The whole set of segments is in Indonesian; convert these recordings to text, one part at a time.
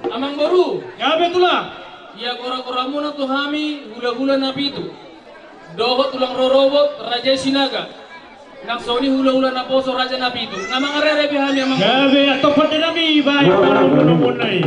Amang baru. Ya betulah. Ya kora-kora muna tuh kami hula-hula nabi itu. Doho tulang rorobot raja sinaga. Nak soni hula-hula na poso raja nabi itu. Namang arere bihami amang. Ya be atopad na nabi bahay para munay.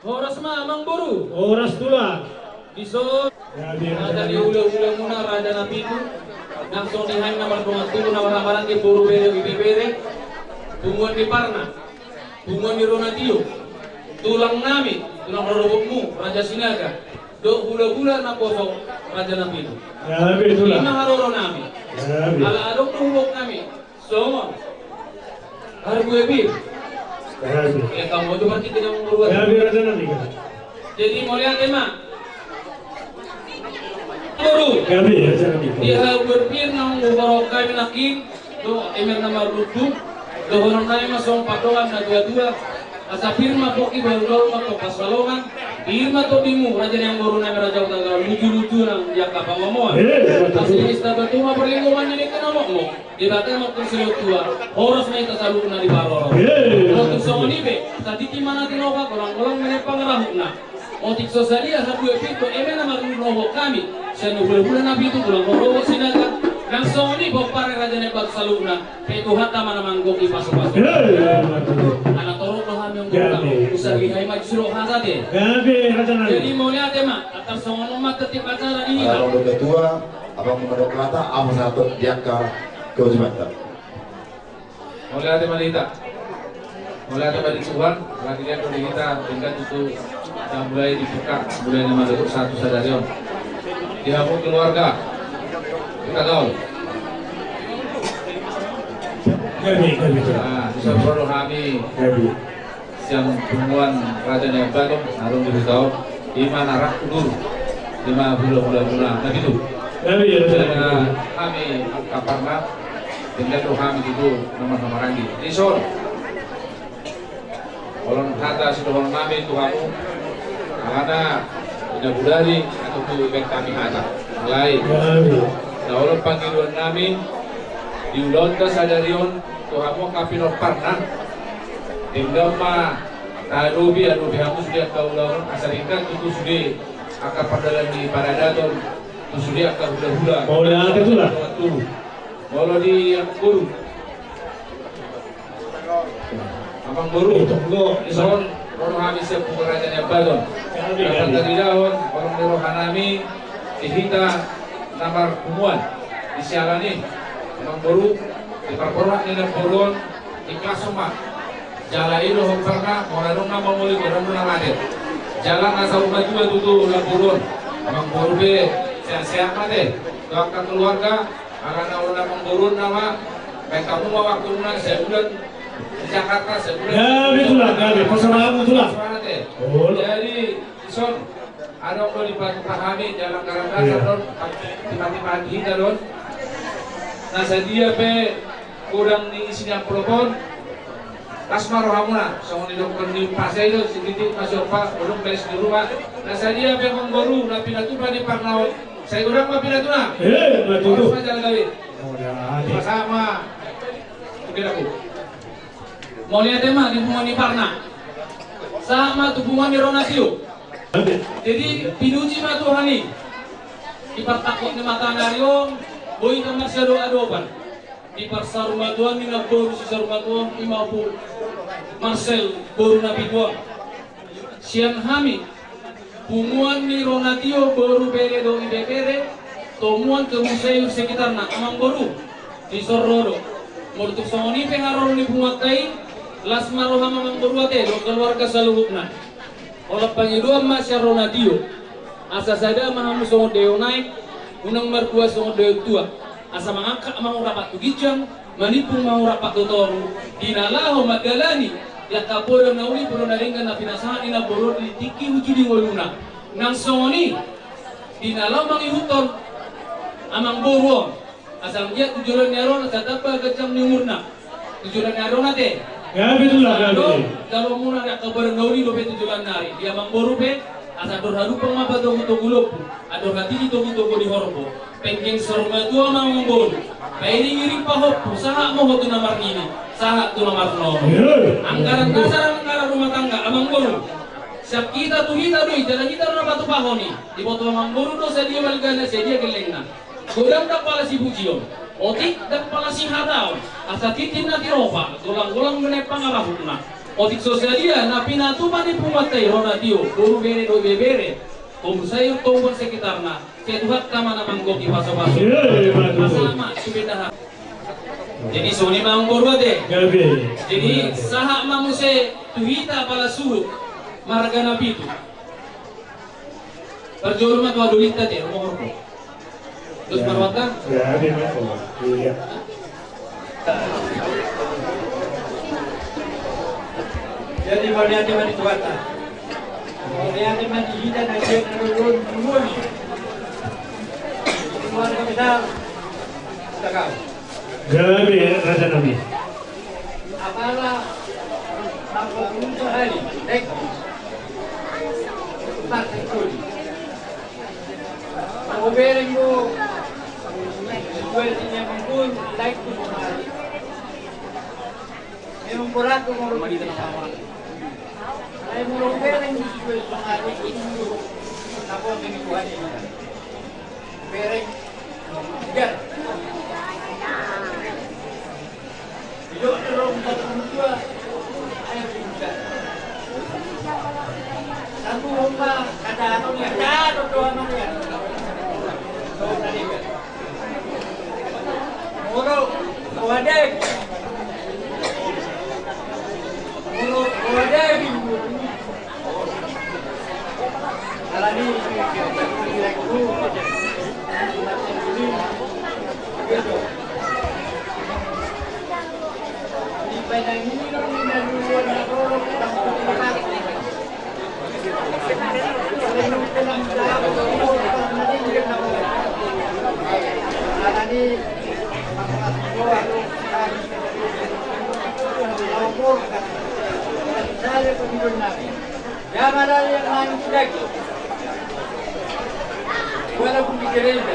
Horas ma amang baru. Oras tula. Iso. Ada di hula-hula muna raja nabi itu. Langsung dihain nomor 21 nomor lamaran di Puru Bere Bibere. Tungguan di Parna. Tungguan di Ronatio. Tulang nami, tulang rorobotmu raja sinaga. Do hula-hula na poso raja nabi itu. Ya betulah. Lima haroro nami. Ya be. Ala-alok tuhubok nami. Songo. Hargu ebir. Ya be. Ya kamu itu berarti tidak mengurus. Ya be raja nabi. Jadi mau lihat tema. Baru. Ya be raja nabi. Dia berpikir nang ubaro kami nakin do emer nama rutu do honon kami masong padoan na dua-dua asa firma poki baru mato pasalongan firma to dimu raja yang baru na raja utara lucu-lucu nang jaka pamomoan asli ista batuma perlingkungan ini kenapa mo di batang mo kun silo tua horos na ita salu na di baroro kalau tu songoni be tadi di mana di nova kolang-kolang menepang rahuna otik sosalia satu epito emer nama rutu kami saya bulan nabi itu bulan robo sinaga langsung ini bopare raja nebak saluna kay Tuhan tama naman goki paso-paso anak torok lo hamyong gurang usah lihay magsulo hasate Ya be raja nabi. jadi mau lihat ya mak atas songono mak ketip acara ini Abang udah ketua, abang mengaduk kelata, abang satu diangka kewajiban. Mau lihat ya malita, mau lihat ya balik suhan, lagi lihat udah kita tinggal itu sudah mulai dibuka, mulai nama bentuk satu sadarion. Dihapus keluarga, kita tahu. Ya be betulah. Nah, bisa berdoa kami Ya be. siang pertemuan Raja Nebadong, narung diberitahu, iman arah kudur, lima bulan, nah gitu. Ya be raja Dan nabi. kami kaparna, tinggal doa kami itu nama-nama rangi. Isor, orang kata sudah kami itu kamu, karena tidak budari atau tu ibek kami ada. Mulai, Ya be. nah orang panggilan kami di ulonta sadarion, tuhamu kapinor parna, tinggal ma tarubi kamu sudah kaulah asalikan itu sudah akar perdalan di paradaton, itu sudah akar hula-hula. Mau lihat betulah. Kalau di yang guru, abang guru, ison, orang habis sepuluh raja Nebadon. Dapat dari daun, orang di rohanami, dihita namar kumuan, disialani, abang guru, di perkorak ni Nebadon, di kasuma, jala itu hokparna, orang nama mulai orang nama hadir, jalan asal rumah juga tutu Nebadon, abang guru be, sehat-sehat mate, doakan keluarga. Karena orang mengurun nama, baik kamu mau waktu mana sebulan di Jakarta sebulan. Ya betulah, ya be. Persamahan betulah. Oh. Jadi ison ada orang di Batu Kahami jalan Karangkasa Iya. don, tiba-tiba kita don. Nah saya dia pe kurang di isinya propon, Kasmar Rohamuna, sama di dokter di pasai itu sedikit masuk pak, belum beres di rumah. Nah saya memang baru, tapi pinatu di Parnau. Saya udah mau pinatu na. Betul. Harus jalan kali. Sama. Oke aku. Mau lihat tema di bunga di Parna. Sama tuh bunga di Ronasio. Jadi pinuji mah Tuhani. Ipartakot ni mata nariong, boy kamar siya doa-doan. Di pasar rumah tuan ni nagboru si rumah tuan ima po Marcel boru na bidwa. Siang hami pumuan ni Ronatio boru bere do ibebere tomuan ke museo sekitar na amang boru di Sorrodo. Mortuk songoni pengaron ni bunga kai las maroha mamang boru ate do keluarga saluhukna. Olah pangidua masya Ronatio asa sada mahamu songo deo naik unang mertua songo deo tua. Asa mangangka mau rapat tugijang manipung mau rapat totoru dinalaho magalani ya kapodo nauli podo naringan na pinasahan ina borod di tiki ujudi ngoluna nang songoni dinalaho mangihuton amang boruong asam dia tujuan nyaron sa tapa kecam nyumurna tujuan nyaron ate Gabi tulah gabi. kalau muna ya kapodo nauli do be tujuan nari dia mang boru be asa dorharu pangmaba do gulop ador hati di togo di horbo pengen sorma tua mang bol pairi ngiri pahop usaha mo hotu namar ini saha tu namar no anggaran dasar anggaran rumah tangga amang bol siap kita tu kita doi jalan kita na batu pahoni di boto amang bol do sedia balgana sedia gelengna godam tak pala si bujion otik tak pala si hadau asa titin na tirofa tulang-tulang menepang arahutna otik sosialia na pinatu mani pumatay Ronatio buru bere do bebere sayur tombol sekitarna ketuhat kama namang goki paso-paso sama subedahan jadi soni mang borwade Gabi. jadi saha mamuse tuhita pala suhu marga nabi itu perjolma tua dulita te rumah ko terus marwata Gabi betul. Iya. Jadi malihat di tuata. Malihat di hita na siya na lulun lulun. Semua kami dah tagaw. Gabi Raja Nabi. Apala mapupunta hari. Nek. Partai kuli. Obereng mo situasi niya mungkin like to mahali. Memang berat kung rumah dito na kawan. Ay mo obereng mo situasi mahali itu ako ang binikuhan niya. Obereng tiga. Video na rong tatumtua ay binikuhan. Satu rumah kada atau kada doa mana Muro, kawadeg. Muro, kawadeg. Alani, direktu. Di badan ini dan duluan aku tak Ya madali yang lain sudah walaupun di gereja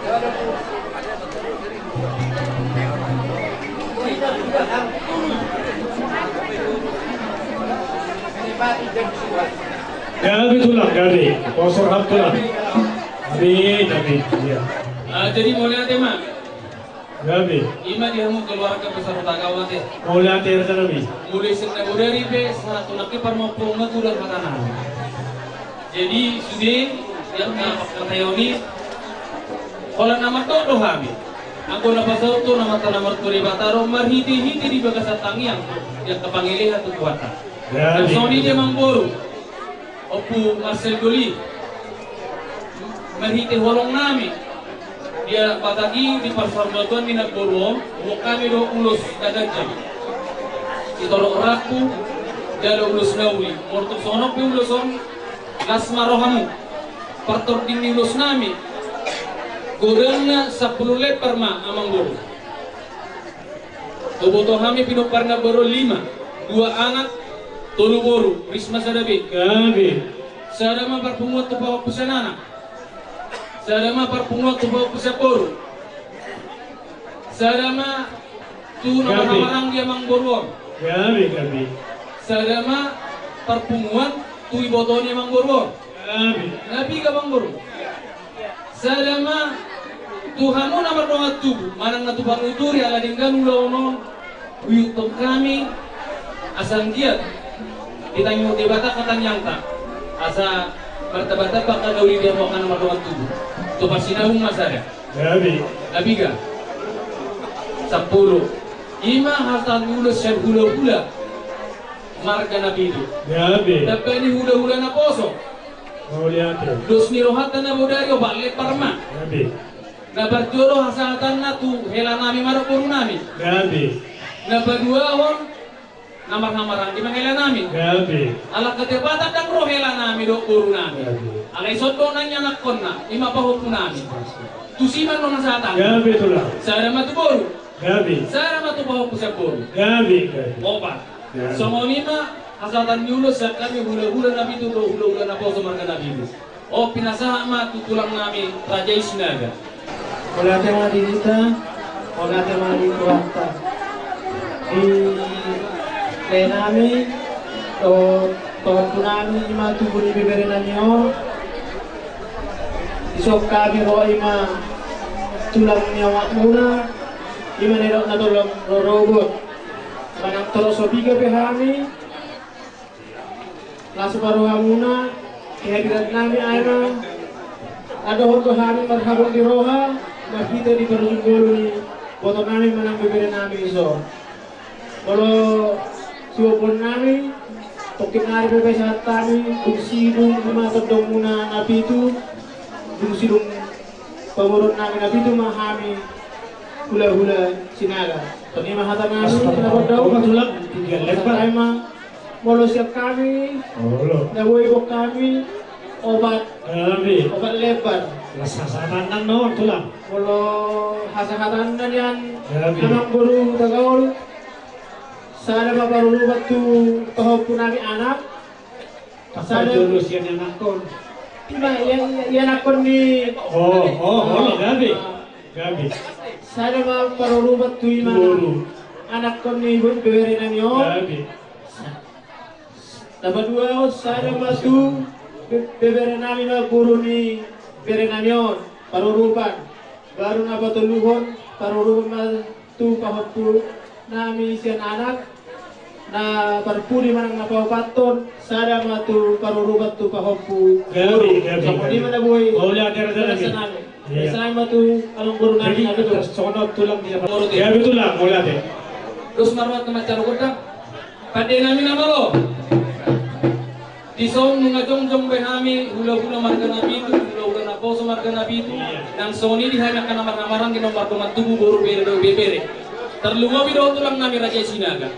walaupun kita sudah harus menikmati dan situasi. Gabi tulah gabi. Kosor hab tulah. Amin amin. Iya. jadi mau lihat tema Gabi. ima dihamu keluarga besar tagaw ate Mulai Raja Nabi. mulai senna udari be satu laki parmopong na tulang makanan jadi sudah yang katayoni kalau nama todo habi ako na pasau to nama tanamar to ribataro marhiti-hiti di bagasat tangiang yang kepangilihan tu kuata Gabi. Sony dia mangboru opu Marcel Goli marhiti holong nami dia patagi di pasar batuan di nagboru kami do ulus dagajam itoro raku jalo ulus nauli mortuk sonok pi uluson las marohamu partor dini ulus nami godangna 10 lepar ma amang boru Toboto kami pinoparna baru 5, 2 anak, 3 boru, Risma Sadabi. Gabi. Sadama parpungot tu pawak pusanana. Sadama parpungot tu pawak pusaporo. Sadama tu namarang dia mangborwon. Gabi. Sadama parpunguan tu ibotoni mangborwon. Gabi. Nabi ka mangboro. Sadama Tuhanmu namar dongat tubuh manang natubang uturi ala dinggan ulono uyutom kami asang giat ditanyo debata katanyang ta asa bertabata bakal dauli dia mau kana dongat tubuh tu pasinahung masada Gabi. nabiga 10 ima harta lulus sel hula-hula marga nabi itu Gabi. tapi ini hula-hula na poso Mau lihat ya. dos nirohatan na bodario balik parma Gabi. na berjoro hasatan na tu hela nami marok puru nami Gabi. na berdua hon namar-namaran di mahela nami Gabi. ala ketepatan dan roh hela nami dok puru nami Gabi. ala isoddo nanya nakon na ima pahupu nami tu siman no nasatan Gabi tulang. sada matu boru Gabi. sada matu pahupu sa boru Gabi. Gabi. opat Gabi. somonima hasatan nyulos sa kami hula-hula nabi tu do hula-hula na poso marga nabi itu o pinasaha ma tutulang nami raja isinaga Wala tayong mga dinita, wala tayong mga dituwata. Di kaya namin, o tohon po namin yung mga tubo ni biberinan niyo. Isok kami ro ay mga tulang niya muna, yung maniro na tulang robot. Manang toro so biga behami, laso paruha muna, kihadiran namin ay mga adohon ko kami maghabong di roha, nakita di parusunggulo ni boto namin manang bibiri namin iso. Kalau siwapon namin, tokip nari po kayo sa kami, kung sinong kumatodong muna nabi ito, kung sinong pamuron namin nabi ito, mahami hula-hula sinaga. Pag mahata namin, pinapod daw, tulang. Tiga sa lebar. tayo molo siya kami, Oh, nabuhay ko kami, obat Gabi. lebar. Lasasanan ng no tulang. Kalau hasahatan na yan, Grabe. anak guru tagaol, sana maparulubat tu kahop po namin anak. Kapag tulus yan yung angkon. Diba, yan ako ni... Gabi. Gabi. Sana maparulubat tu yung Guru. anak ko ni bibiri na niyo. Gabi. Dapat dua ako, sana matu bibiri namin na guru ni bibiri na niyo. Paruruban. Baru na patuluhon, paruruban tu kahop po namin siyan anak. Na parpuri manang napapaton, sada matu parurubat tu kahompu. Gabi. Di mana boy? Oh, lihat ada lagi. Iya. Sana matu along guru Jadi namin na terus sonot tulang dia. Menurut Gabi tulang. Mau lihat ya. terus marwat na macaro kodang pade namin namalo di song nunga jongjong behami hula-hula marga nabi itu hula-hula na poso marga nabi itu nang soni di hanya kana marang-marang ginomar tuman tubuh boru bere terluwa bido tulang nami raja sinaga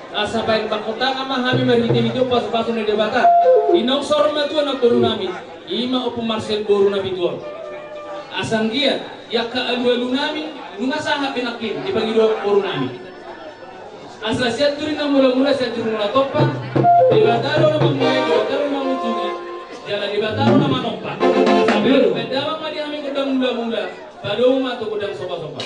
asa baik bakota ama hami meriti itu pas-pasu ne debata inong sorma tu anak boru nami ima opu marcel boru nami tu asang dia yakka alu-alu nami nunga saha pinakin di bagi dua boru nami asal siya turin na mula-mula siya turin na topa dibataro na magmulay dibataro na mujungi jalan dibataro na manompa sabi bedawang madi kami kudang mula-mula padong mato kudang sopa-sopa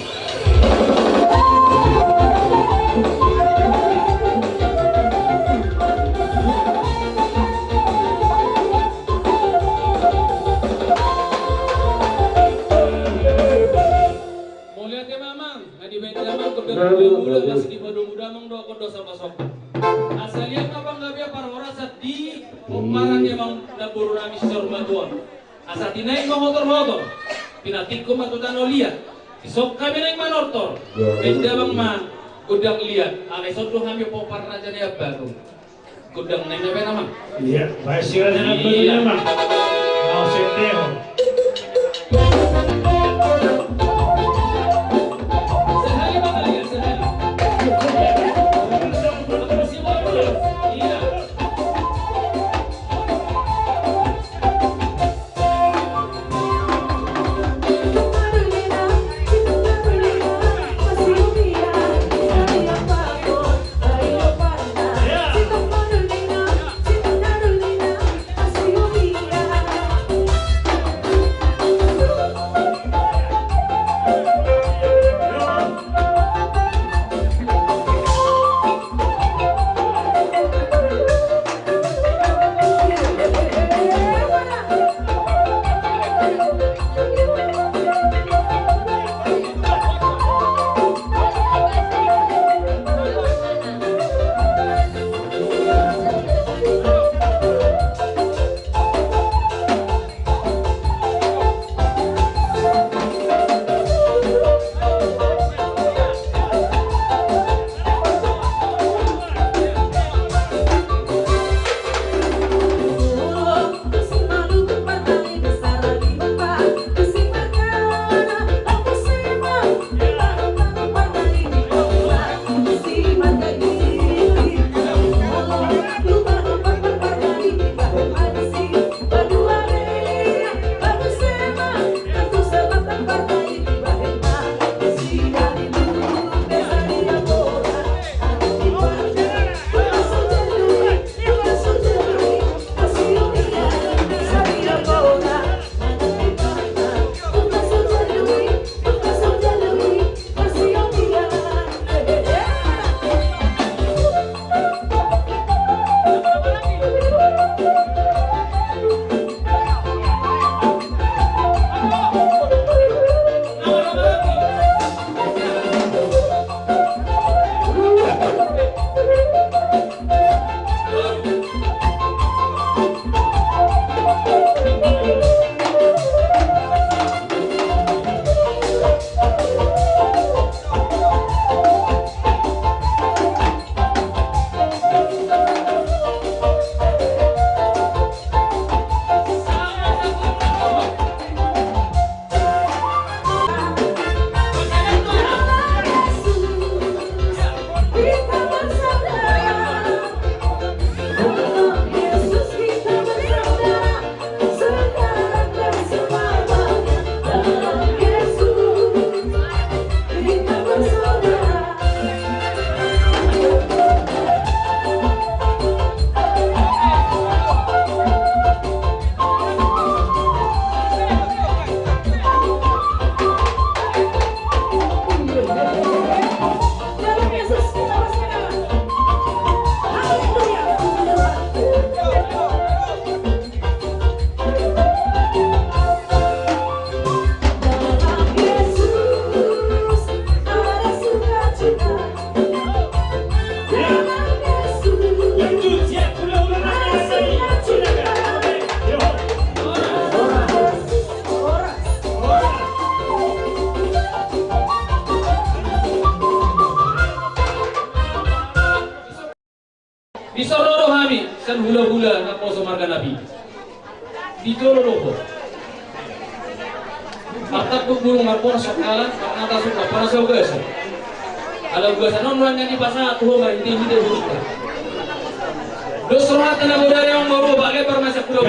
mau lihat ya mamang di bedawang kudang mula-mula masih di padong-mudamang doa kodo sopa-sopa asal lihat apa nggak biar para orang saat di umaran dia mang naburu nami sisor bantuan asal dinaik motor pinatik ko matutan olia isok kami naik manortor beda bang ma gudang lihat alay sodo kami popar raja dia baru gudang naik apa nama Iya. Baik sih aja nak beli mah. Mau seteo. sehari bakal lihat sehari iya Masih di Jororobo. Atap gulung ngapon sakalan karena tak suka panas ugas. Kalau ugas non yang di pasar tuh mah ini buruk. Dos rohat na budaya yang baru bagai permasa pulau.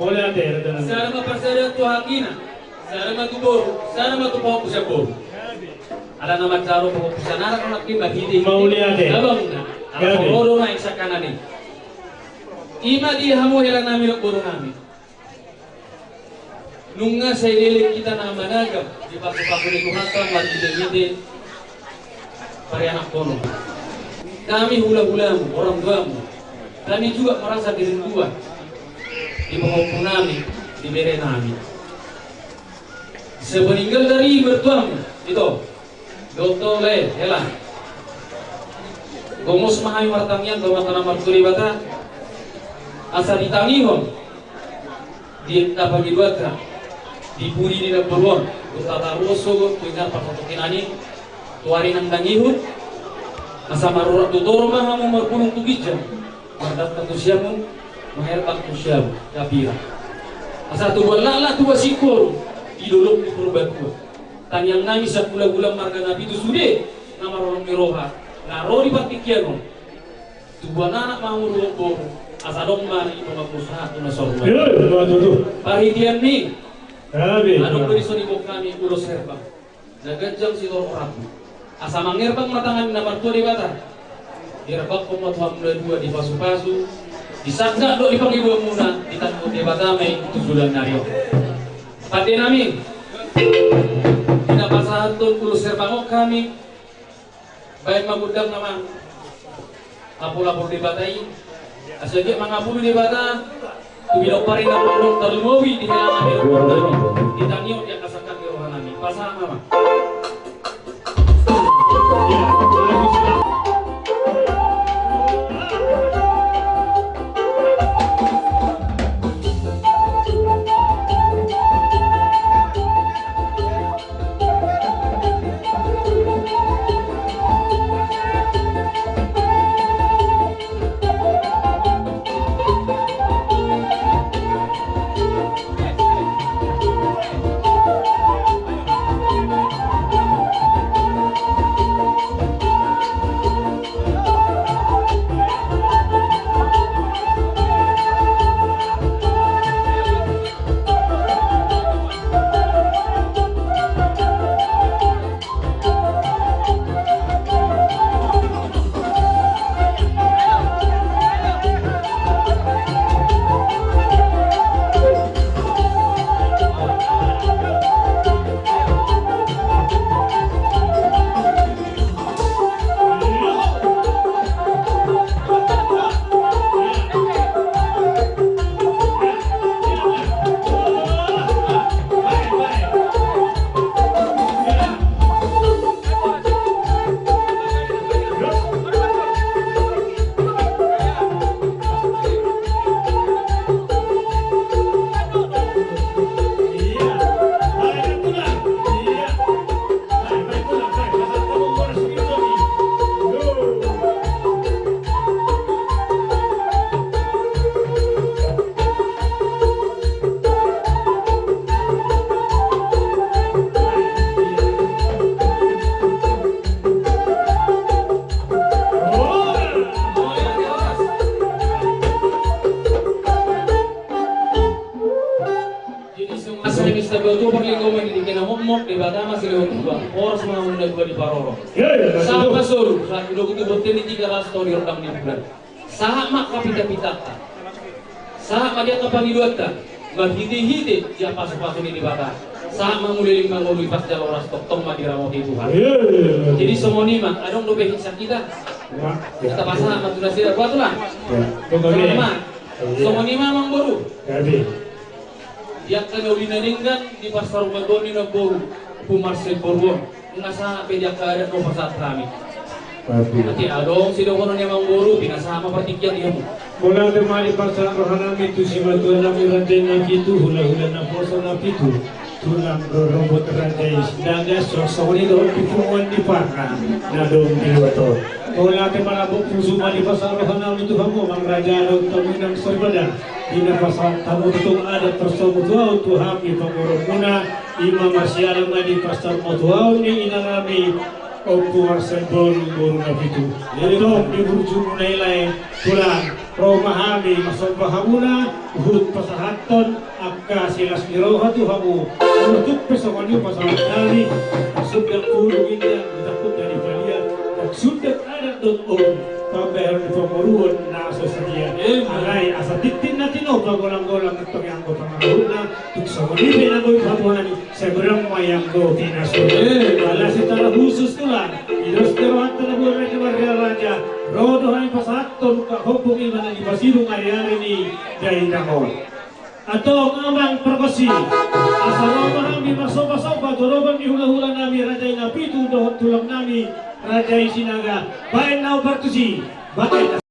Boleh ada ya dalam. Selama persada tu hakina, selama tu boru, selama tu pokok pusat boru. Ada nama caro pokok pusat nara kalau kita hidi. Mau lihat deh. Abang na, apa boru na isakana ni. Ima di hamu helan nami nak boru nami. Nunga saya delik kita na managam di paku-paku ni kuhatan lagi hidi. Pari anak kono. Kami hula-hulamu, orang tuamu. Kami juga merasa dirinduan. Di penghukum nami, di bere nami. Sepeninggal dari mertuamu, itu Dokter Le, helah. Gomos mahai martangian, domatan marturi bata. Asa ditangihon. Di kapagi duata. Di puri di Napoleon. Utata roso, tuingan pasotokin ani. Tuari nang dangihun. Asa marurat tutor mahamu marpunung tugijam. Mandat katusiamu. Mengerbang kusyam, kapira. Asa tu lala tu sikor idolok di perubahan tua. Tanyang nami sa gula-gula marga nabi tu sude nama orang miroha. Naro di patikian. Tu anak mau rubo. Asa dong mari itu makusaha tu nasorma. Paridian ni. Anong berisoni bok kami ulos herbang. Nagajang si lor rabu. Asa mangerbang matangan nama tua di bata. Direbak pematuhan mulai dua di pasu-pasu. Disangka do ipang ibu muna ditanggul di Batame itu sudah nario. Pati nami tidak pasahan tuh kulus serbangok kami baik magudang nama lapor-lapor di Batai asal mangapulu di Bata tubilok parin na pulong terlumowi di hilangan di rumah nami ditanyo di akasakan di rumah nami pasahan nama. di Batama sila dua oras mga muna dua di Paroro. Sa pasol sa kudo kudo boten di 300 ton irdang di bulan. Saha mak kapita-pitata. Saha madia kapangiduata. Mahidi-hidi dia pasu-pasu di Batama. Saha manguliling mangului pas jaloras tong madiramo di Tuhan. Jadi semua ni mak adong do behin sakita. Kita pasah matuna sira buat lah. Semua ni memang baru. Yang kami ulinaningkan di pasar Magoni na boru pumarsel boruon nasa pedia kada no pasat kami. Nanti adong sido kono ni mang boru pinasama partikyan dia mo. Mula demali pasar rohana itu si matuan nami rantai na gitu hula-hula na poso na pitu. Tulang robot rantai daga sosoni do pipungan di parna na dong di wato. Wala te malabok puso malipasarohan namin Tuhan mo, mang raja daw tamunang serbada. Dinapasang tamu tutong adat persomutuaw Tuhan mi pangurong muna, ima masyalang nga di pastor mutuaw ni inangami o pumarsay bolu na pitu. Ito, iburjun na ilay tulang, romahami, masabahamuna, uhud pasahaton, akka silas niroha Tuhan mo. Unutuk pesamanyo pasahat nami, asubdak pulong inyan, takot dari balian, nagsundak adat doon, pambayar ni pamuruan na sa sadian. Agay, asa titin natin o, pagolang-golang at pagyanggo pangahod na, tuksa mo nipin ang go'y pabuhan, segurang mayanggo tinasun. Wala si tala husus tulang, ilos terohan talabuhan ni Maria Raja, rodo hay pasaton, kahopong iman ang ipasilong ariari ni Dainamo. Ato ang amang perkosi, asa romahami masoba-soba, turobang ihula-hula nami Rajay na pitu, dohon tulang nami Rajay Sinaga, bayan na ubartusi, bayan na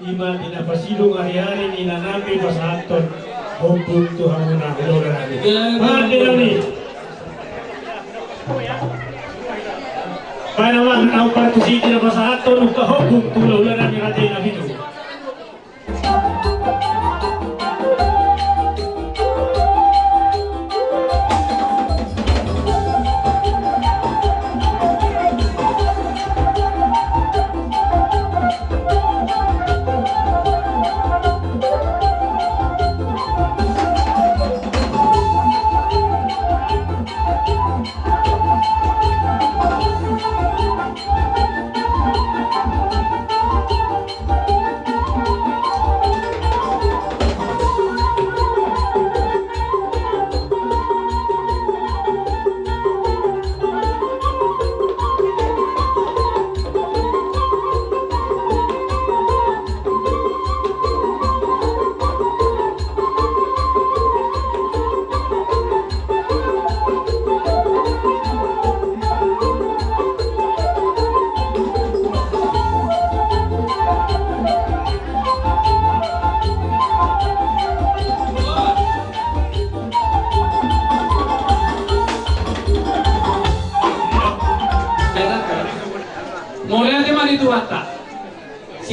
ima dinapasilong hari-hari ni nanami pasahaton hukum Tuhan muna hilora namin. Pati namin. Panaman ang partusiti na pasahaton hukum tulaw na namin natin na bito.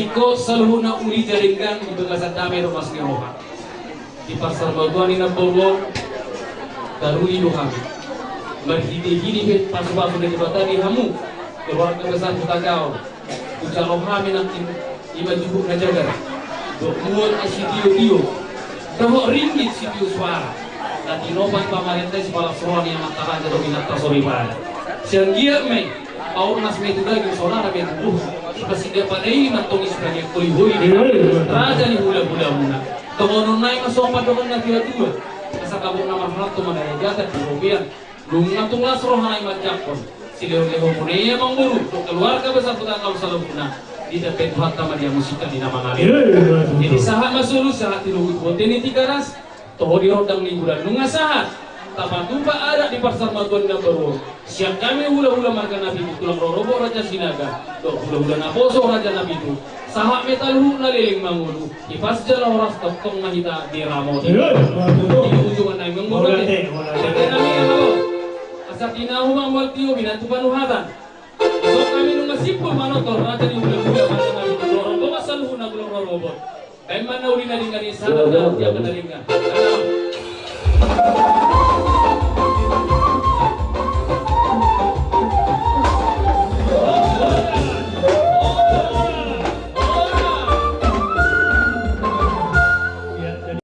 Iko saluhuna uli jaringan di bagasan damai rumah roha. Di pasar batuan ina borwong daruli do kami. Berhidi-hidi pasu-pasu dari batari hamu keluarga besar Putagao. Ucalo kami nanti iba jubuk na jagar. Do muon asidio-dio. Doho ringgit sidio suara. Dan inoban pamarentay si palasoran yang mataraja dominata soribara. Siang gia me, aur nas me tudagi sonara me tubuh. Pasti dia pada ini mantong ispranya kuli-huli di raja ni hula-hula muna. Tomonon naik masompa dokan na tua. Asa kabuk nama ratu madaya jata di Robian. Lungatung lasroh hanai macapon. Sileo-leo munaya mangburu. Do keluarga besar Putagao salubuna. Di dapat hatta madia musika di nama ngalir. Jadi sahat masulu sahat tilugut boteni tikaras. Toho di rodang liburan nunga sahat. Tapatumpa ada di pasar Matuan Gambarwo. Siap kami hula-hula marga Nabi itu tulang rorobo Raja Sinaga. Do hula-hula naboso Raja Nabi itu. Sahat metalhu naliling mangulu. Ipas jalan orang tokong mahita di ramo. Di ujungan naik menggoda. Jadi kami yang halo. Asap dinahu mangwal tiyo binatu panuhatan. So kami nunga sipul manotor Raja di hula-hula marga Nabi itu. Rorobo masaluhu na gulong rorobo. Kaya mana uli na rin kanisa. Tiap na rin nga.